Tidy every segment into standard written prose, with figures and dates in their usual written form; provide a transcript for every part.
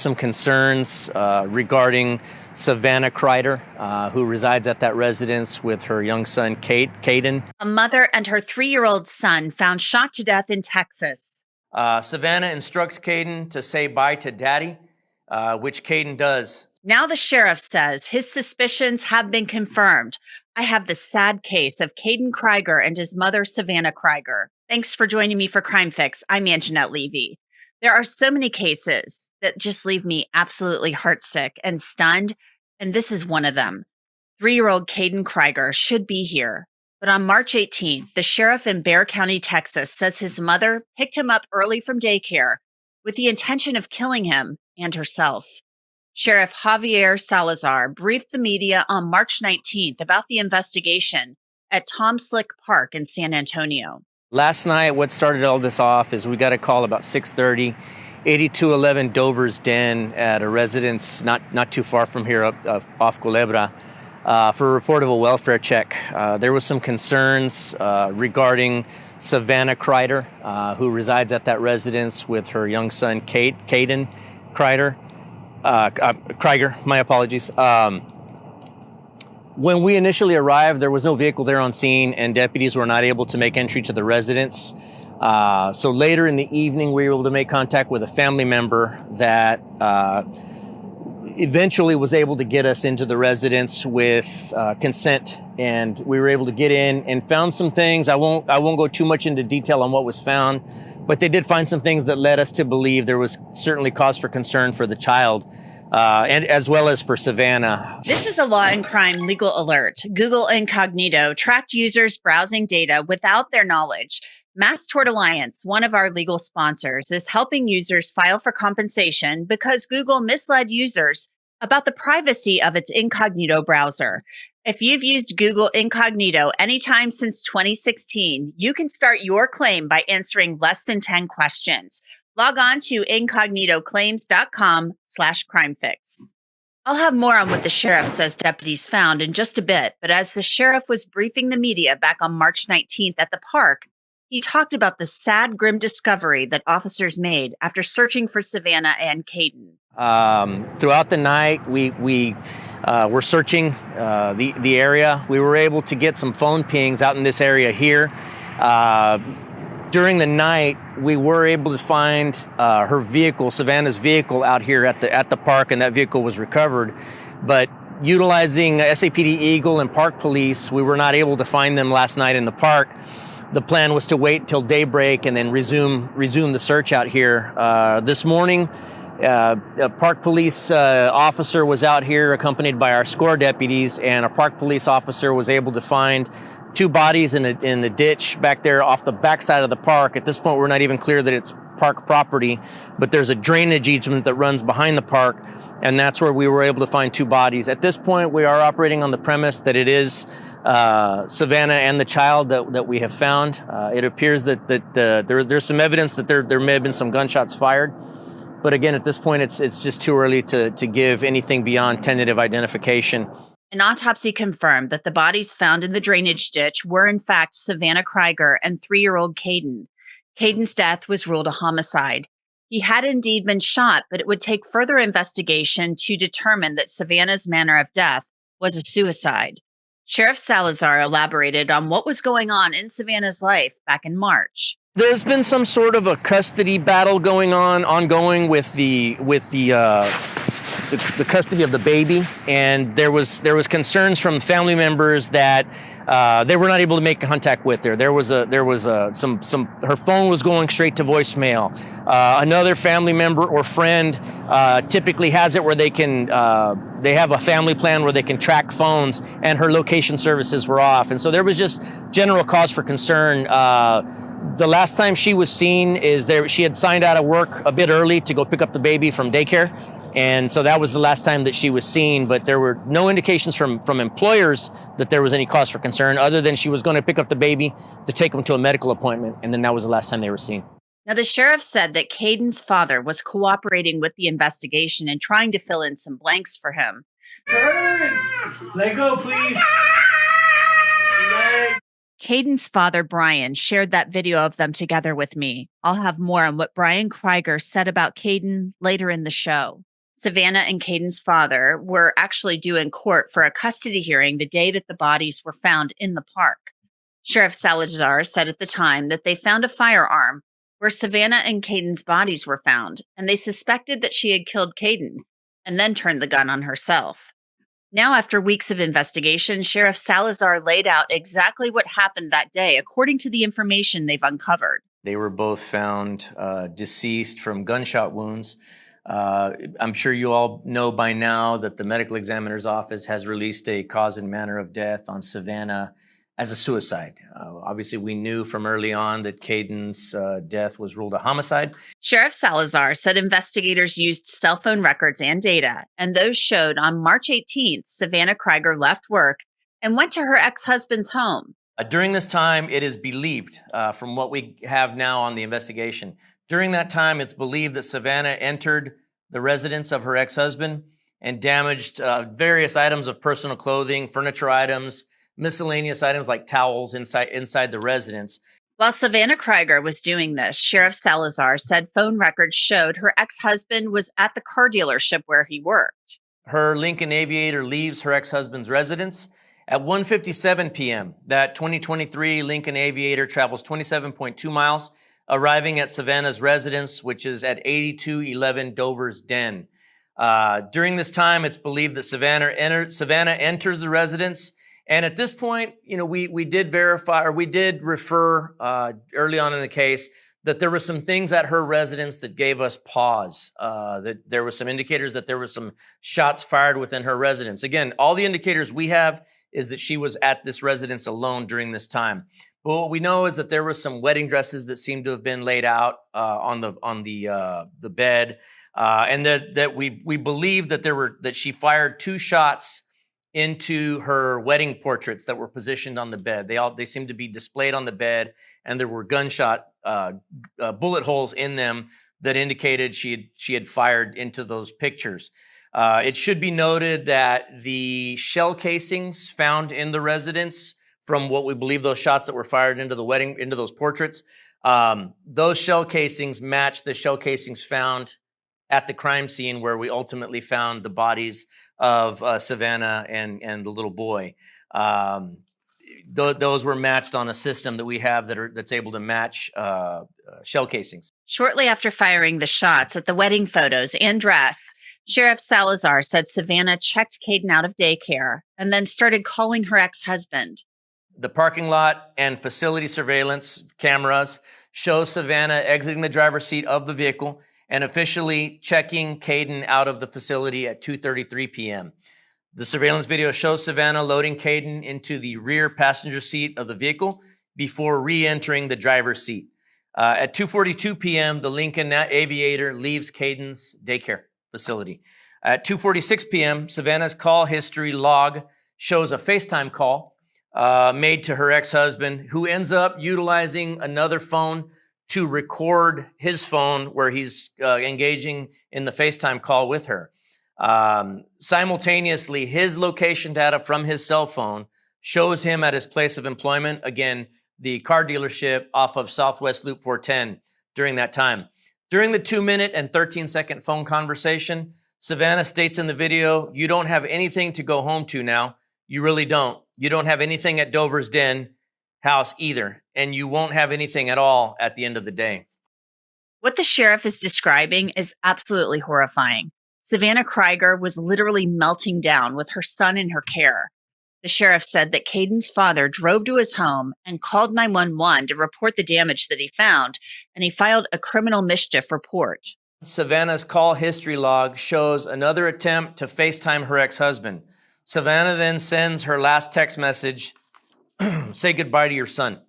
some concerns regarding Savannah Kriger, who resides at that residence with her young son, Kaiden. A mother and her 3-year-old son found shot to death in Texas. Savannah instructs Kaiden to say bye to daddy, which Kaiden does. Now the sheriff says his suspicions have been confirmed. I have the sad case of Kaiden Kriger and his mother, Savannah Kriger. Thanks for joining me for Crime Fix. I'm Angenette Levy. There are so many cases that just leave me absolutely heartsick and stunned, and this is one of them. 3-year-old Kaiden Kriger should be here. But on March 18th, the sheriff in Bexar County, Texas, says his mother picked him up early from daycare with the intention of killing him and herself. Sheriff Javier Salazar briefed the media on March 19th about the investigation at Tom Slick Park in San Antonio. Last night, what started all this off is we got a call about 6:30, 8211 Dover's Den at a residence not too far from here off Culebra for a report of a welfare check. There was some concerns regarding Savannah Kriger, who resides at that residence with her young son, Kaiden Kriger. Kriger, my apologies. When we initially arrived, there was no vehicle there on scene, and deputies were not able to make entry to the residence. So later in the evening, we were able to make contact with a family member that eventually was able to get us into the residence with consent, and we were able to get in and found some things. I won't go too much into detail on what was found, but they did find some things that led us to believe there was certainly cause for concern for the child, and as well as for Savannah. This is a Law&Crime legal alert. Google Incognito tracked users' browsing data without their knowledge. Mass Tort Alliance, one of our legal sponsors, is helping users file for compensation because Google misled users about the privacy of its Incognito browser. If you've used Google Incognito anytime since 2016, you can start your claim by answering less than 10 questions. Log on to incognitoclaims.com/crimefix. I'll have more on what the sheriff says deputies found in just a bit, but as the sheriff was briefing the media back on March 19th at the park, he talked about the sad, grim discovery that officers made after searching for Savannah and Kaiden. Throughout the night, we were searching the area. We were able to get some phone pings out in this area here. During the night, we were able to find her vehicle, Savannah's vehicle, out here at the park, and that vehicle was recovered. But utilizing SAPD Eagle and Park Police, we were not able to find them last night in the park. The plan was to wait till daybreak and then resume the search out here. This morning, a Park Police officer was out here accompanied by our SCORE deputies, and a Park Police officer was able to find 2 bodies in the ditch back there off the backside of the park. At this point, we're not even clear that it's park property, but there's a drainage easement that runs behind the park, and that's where we were able to find 2 bodies. At this point, we are operating on the premise that it is Savannah and the child that we have found. It appears that there's some evidence that there may have been some gunshots fired. But again, at this point, it's just too early to give anything beyond tentative identification. An autopsy confirmed that the bodies found in the drainage ditch were in fact Savannah Kriger and 3-year-old Kaiden. Kaiden's death was ruled a homicide. He had indeed been shot, but it would take further investigation to determine that Savannah's manner of death was a suicide. Sheriff Salazar elaborated on what was going on in Savannah's life back in March. There's been some sort of a custody battle ongoing with the custody of the baby, and there was concerns from family members that they were not able to make contact with her. There was some her phone was going straight to voicemail. Another family member or friend typically has it where they have a family plan where they can track phones, and her location services were off, and so there was just general cause for concern. The last time she was seen she had signed out of work a bit early to go pick up the baby from daycare. And so that was the last time that she was seen, but there were no indications from employers that there was any cause for concern other than she was going to pick up the baby to take him to a medical appointment, and then that was the last time they were seen. Now, the sheriff said that Kaiden's father was cooperating with the investigation and trying to fill in some blanks for him. Let go, please. Kaiden's father, Brian, shared that video of them together with me. I'll have more on what Brian Kriger said about Kaiden later in the show. Savannah and Kaiden's father were actually due in court for a custody hearing the day that the bodies were found in the park. Sheriff Salazar said at the time that they found a firearm where Savannah and Kaiden's bodies were found, and they suspected that she had killed Kaiden and then turned the gun on herself. Now, after weeks of investigation, Sheriff Salazar laid out exactly what happened that day, according to the information they've uncovered. They were both found deceased from gunshot wounds. I'm sure you all know by now that the medical examiner's office has released a cause and manner of death on Savannah as a suicide. Obviously, we knew from early on that Kaiden's death was ruled a homicide. Sheriff Salazar said investigators used cell phone records and data, and those showed on March 18th, Savannah Kriger left work and went to her ex-husband's home. During this time, it is believed, from what we have now on the investigation, during that time, it's believed that Savannah entered the residence of her ex-husband and damaged various items of personal clothing, furniture items, miscellaneous items like towels inside the residence. While Savannah Kriger was doing this, Sheriff Salazar said phone records showed her ex-husband was at the car dealership where he worked. Her Lincoln Aviator leaves her ex-husband's residence at 1:57 p.m. That 2023 Lincoln Aviator travels 27.2 miles, arriving at Savannah's residence, which is at 8211 Dover's Den. During this time, it's believed that Savannah enters the residence. And at this point, we did verify, or we did refer early on in the case that there were some things at her residence that gave us pause, that there were some indicators that there were some shots fired within her residence. Again, all the indicators we have is that she was at this residence alone during this time. But what we know is that there were some wedding dresses that seemed to have been laid out on the bed, and that we believe that she fired 2 shots into her wedding portraits that were positioned on the bed. They seemed to be displayed on the bed, and there were gunshot bullet holes in them that indicated she had fired into those pictures. It should be noted that the shell casings found in the residence from what we believe those shots that were fired into those portraits, those shell casings match the shell casings found at the crime scene where we ultimately found the bodies of Savannah and the little boy. Those were matched on a system that we have that's able to match shell casings. Shortly after firing the shots at the wedding photos and dress, Sheriff Salazar said Savannah checked Kaiden out of daycare and then started calling her ex-husband. The parking lot and facility surveillance cameras show Savannah exiting the driver's seat of the vehicle and officially checking Kaiden out of the facility at 2:33 p.m. The surveillance video shows Savannah loading Kaiden into the rear passenger seat of the vehicle before re-entering the driver's seat. At 2:42 p.m., the Lincoln Aviator leaves Kaiden's daycare facility. At 2:46 p.m., Savannah's call history log shows a FaceTime call made to her ex-husband, who ends up utilizing another phone to record his phone where he's engaging in the FaceTime call with her. Simultaneously, his location data from his cell phone shows him at his place of employment, again, the car dealership off of Southwest Loop 410 during that time. During the 2-minute and 13-second phone conversation, Savannah states in the video, "You don't have anything to go home to now. You really don't. You don't have anything at Dover's Den house either, and you won't have anything at all at the end of the day." What the sheriff is describing is absolutely horrifying. Savannah Kriger was literally melting down with her son in her care. The sheriff said that Kaiden's father drove to his home and called 911 to report the damage that he found, and he filed a criminal mischief report. Savannah's call history log shows another attempt to FaceTime her ex-husband. Savannah then sends her last text message, "Say goodbye to your son."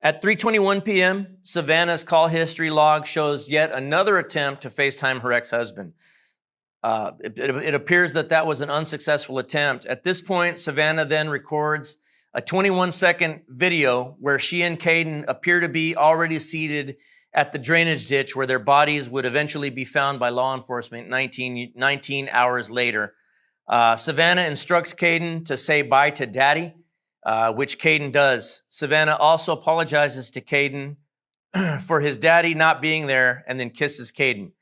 At 3:21 p.m., Savannah's call history log shows yet another attempt to FaceTime her ex-husband. It appears that was an unsuccessful attempt. At this point, Savannah then records a 21-second video where she and Kaiden appear to be already seated at the drainage ditch where their bodies would eventually be found by law enforcement 19 hours later. Savannah instructs Kaiden to say bye to Daddy, which Kaiden does. Savannah also apologizes to Kaiden for his daddy not being there and then kisses Kaiden.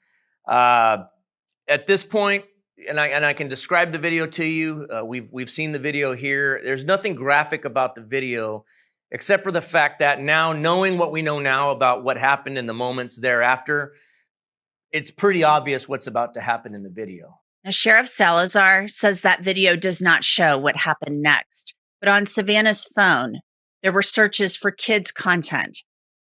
At this point, and I can describe the video to you. We've seen the video here. There's nothing graphic about the video, except for the fact that now, knowing what we know now about what happened in the moments thereafter, it's pretty obvious what's about to happen in the video. Now, Sheriff Salazar says that video does not show what happened next, but on Savannah's phone, there were searches for kids' content.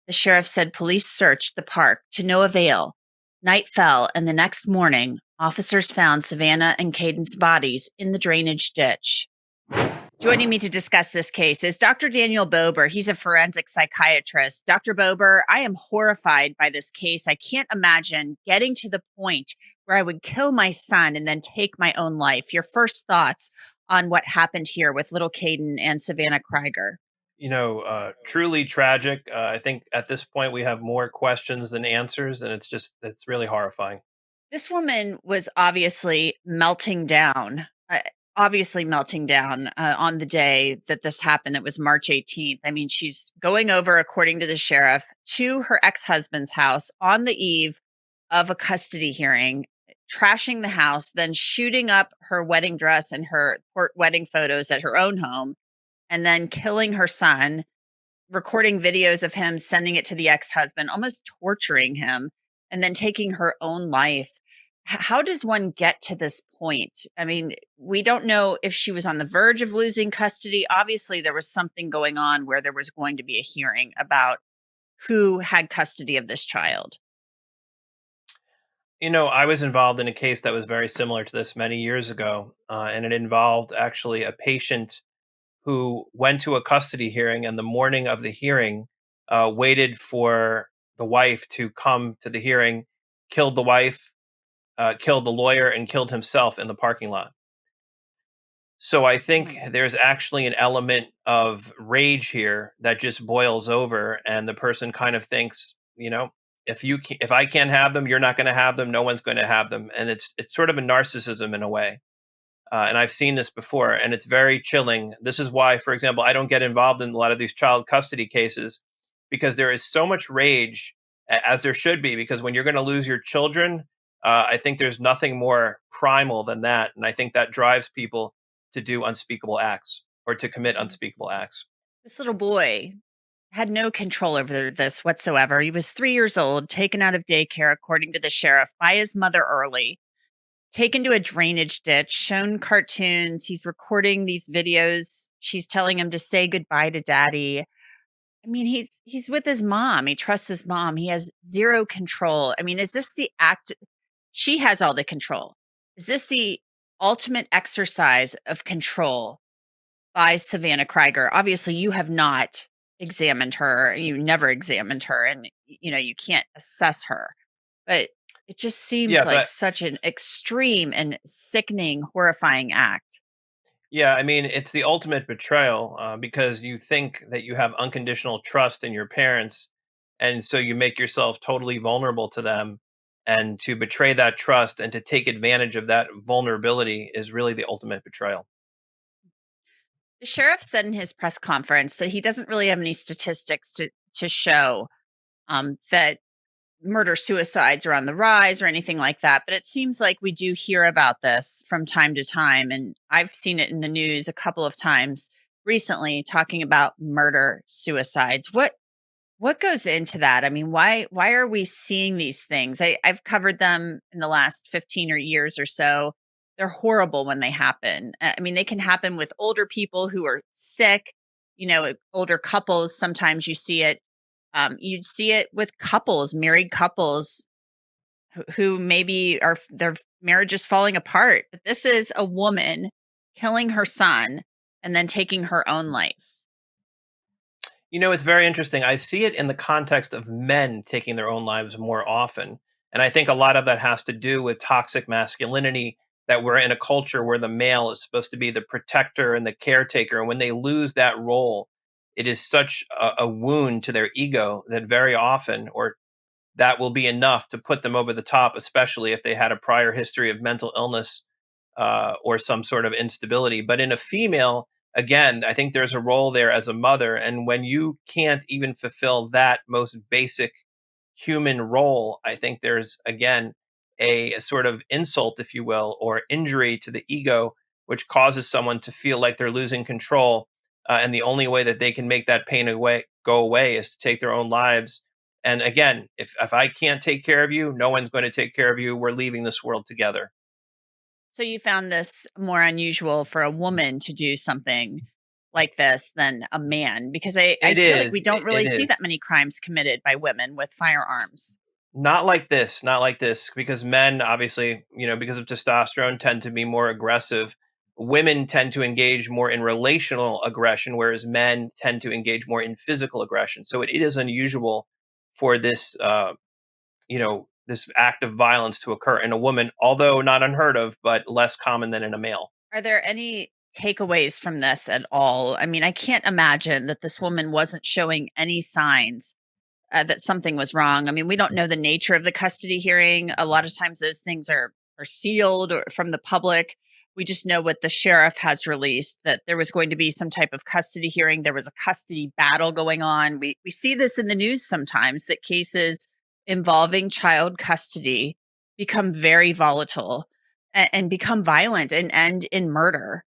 The sheriff said police searched the park to no avail. Night fell, and the next morning, officers found Savannah and Kaiden's bodies in the drainage ditch. Joining me to discuss this case is Dr. Daniel Bober. He's a forensic psychiatrist. Dr. Bober, I am horrified by this case. I can't imagine getting to the point where I would kill my son and then take my own life. Your first thoughts on what happened here with little Kaiden and Savannah Kriger? Truly tragic. I think at this point we have more questions than answers, and it's really horrifying. This woman was obviously melting down. On the day that this happened. It was March 18th. I mean, she's going over, according to the sheriff, to her ex-husband's house on the eve of a custody hearing, trashing the house, then shooting up her wedding dress and her court wedding photos at her own home, and then killing her son, recording videos of him, sending it to the ex-husband, almost torturing him, and then taking her own life. How does one get to this point? I mean, we don't know if she was on the verge of losing custody. Obviously, there was something going on where there was going to be a hearing about who had custody of this child. I was involved in a case that was very similar to this many years ago, and it involved actually a patient who went to a custody hearing, and the morning of the hearing, waited for the wife to come to the hearing, killed the wife, killed the lawyer, and killed himself in the parking lot. So I think there's actually an element of rage here that just boils over, and the person kind of thinks, if I can't have them, you're not going to have them. No one's going to have them, and it's sort of a narcissism in a way. And I've seen this before, and it's very chilling. This is why, for example, I don't get involved in a lot of these child custody cases, because there is so much rage, as there should be, because when you're going to lose your children, I think there's nothing more primal than that. And I think that drives people to do unspeakable acts or to commit unspeakable acts. This little boy had no control over this whatsoever. He was 3 years old, taken out of daycare, according to the sheriff, by his mother early, taken to a drainage ditch, shown cartoons. He's recording these videos. She's telling him to say goodbye to daddy. I mean, he's with his mom. He trusts his mom. He has zero control. I mean, is this the act? She has all the control. Is this the ultimate exercise of control by Savannah Kriger? Obviously, you have not examined her. You never examined her, and you can't assess her. But it just seems like such an extreme and sickening, horrifying act. Yeah, I mean, it's the ultimate betrayal, because you think that you have unconditional trust in your parents, and so you make yourself totally vulnerable to them. And to betray that trust and to take advantage of that vulnerability is really the ultimate betrayal. The sheriff said in his press conference that he doesn't really have any statistics to show that murder suicides are on the rise or anything like that. But it seems like we do hear about this from time to time. And I've seen it in the news a couple of times recently, talking about murder suicides. What goes into that? I mean, why are we seeing these things? I've covered them in the last 15 years or so. They're horrible when they happen. I mean, they can happen with older people who are sick, older couples. Sometimes you see it. You'd see it with couples, married couples who maybe their marriage is falling apart. But this is a woman killing her son and then taking her own life. It's very interesting. I see it in the context of men taking their own lives more often. And I think a lot of that has to do with toxic masculinity, that we're in a culture where the male is supposed to be the protector and the caretaker. And when they lose that role, it is such a wound to their ego that very often, or that will be enough to put them over the top, especially if they had a prior history of mental illness, or some sort of instability. But in a female, again, I think there's a role there as a mother. And when you can't even fulfill that most basic human role, I think there's, again, a sort of insult, if you will, or injury to the ego, which causes someone to feel like they're losing control. And the only way that they can make that pain go away is to take their own lives. And again, if I can't take care of you, no one's going to take care of you. We're leaving this world together. So you found this more unusual for a woman to do something like this than a man, because I It feel like is. we don't really It see is. that many crimes committed by women with firearms. Not like this, not like this, because men, obviously, because of testosterone, tend to be more aggressive. Women tend to engage more in relational aggression, whereas men tend to engage more in physical aggression. So it is unusual for this, this act of violence to occur in a woman, although not unheard of, but less common than in a male. Are there any takeaways from this at all? I mean, I can't imagine that this woman wasn't showing any signs that something was wrong. I mean, we don't know the nature of the custody hearing. A lot of times those things are sealed or from the public. We just know what the sheriff has released, that there was going to be some type of custody hearing. There was a custody battle going on. We see this in the news sometimes, that cases involving child custody become very volatile and become violent and end in murder.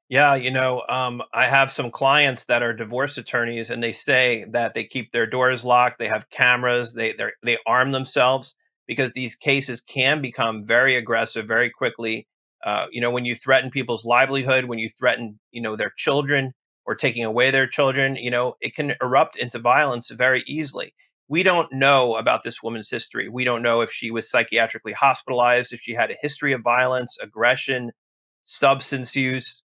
Yeah, I have some clients that are divorce attorneys, and they say that they keep their doors locked. They have cameras. They arm themselves because these cases can become very aggressive very quickly. When you threaten people's livelihood, when you threaten, their children or taking away their children, it can erupt into violence very easily. We don't know about this woman's history. We don't know if she was psychiatrically hospitalized, if she had a history of violence, aggression, substance use,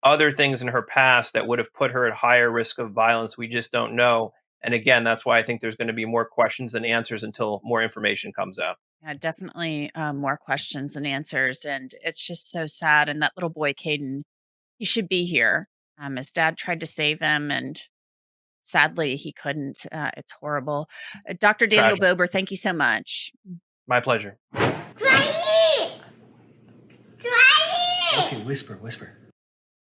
other things in her past that would have put her at higher risk of violence. We just don't know. And again, that's why I think there's going to be more questions than answers until more information comes out. Yeah, definitely more questions than answers. And it's just so sad. And that little boy, Caden, he should be here. His dad tried to save him, and sadly, he couldn't. It's horrible. Dr. Daniel Tragic. Bober, thank you so much. My pleasure. Okay, whisper.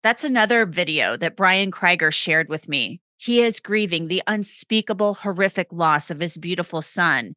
That's another video that Brian Kriger shared with me. He is grieving the unspeakable, horrific loss of his beautiful son.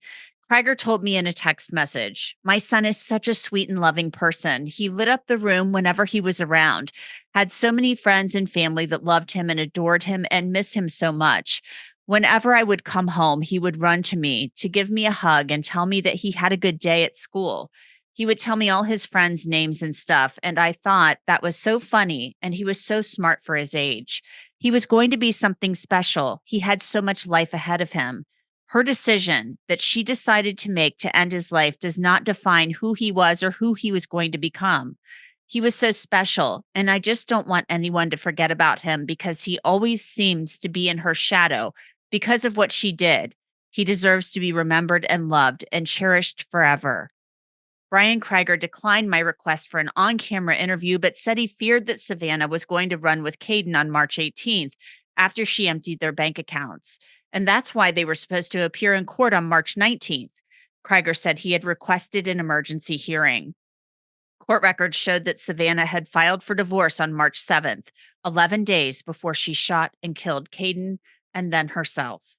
Kriger told me in a text message, "My son is such a sweet and loving person. He lit up the room whenever he was around, had so many friends and family that loved him and adored him and miss him so much. Whenever I would come home, he would run to me to give me a hug and tell me that he had a good day at school. He would tell me all his friends' names and stuff, and I thought that was so funny, and he was so smart for his age. He was going to be something special. He had so much life ahead of him. Her decision that she decided to make to end his life does not define who he was or who he was going to become. He was so special, and I just don't want anyone to forget about him because he always seems to be in her shadow because of what she did. He deserves to be remembered and loved and cherished forever." Brian Kriger declined my request for an on-camera interview, but said he feared that Savannah was going to run with Kaiden on March 18th after she emptied their bank accounts. And that's why they were supposed to appear in court on March 19th. Kriger said he had requested an emergency hearing. Court records showed that Savannah had filed for divorce on March 7th, 11 days before she shot and killed Kaiden and then herself.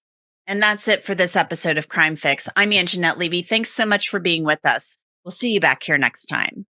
And that's it for this episode of Crime Fix. I'm Angenette Levy. Thanks so much for being with us. We'll see you back here next time.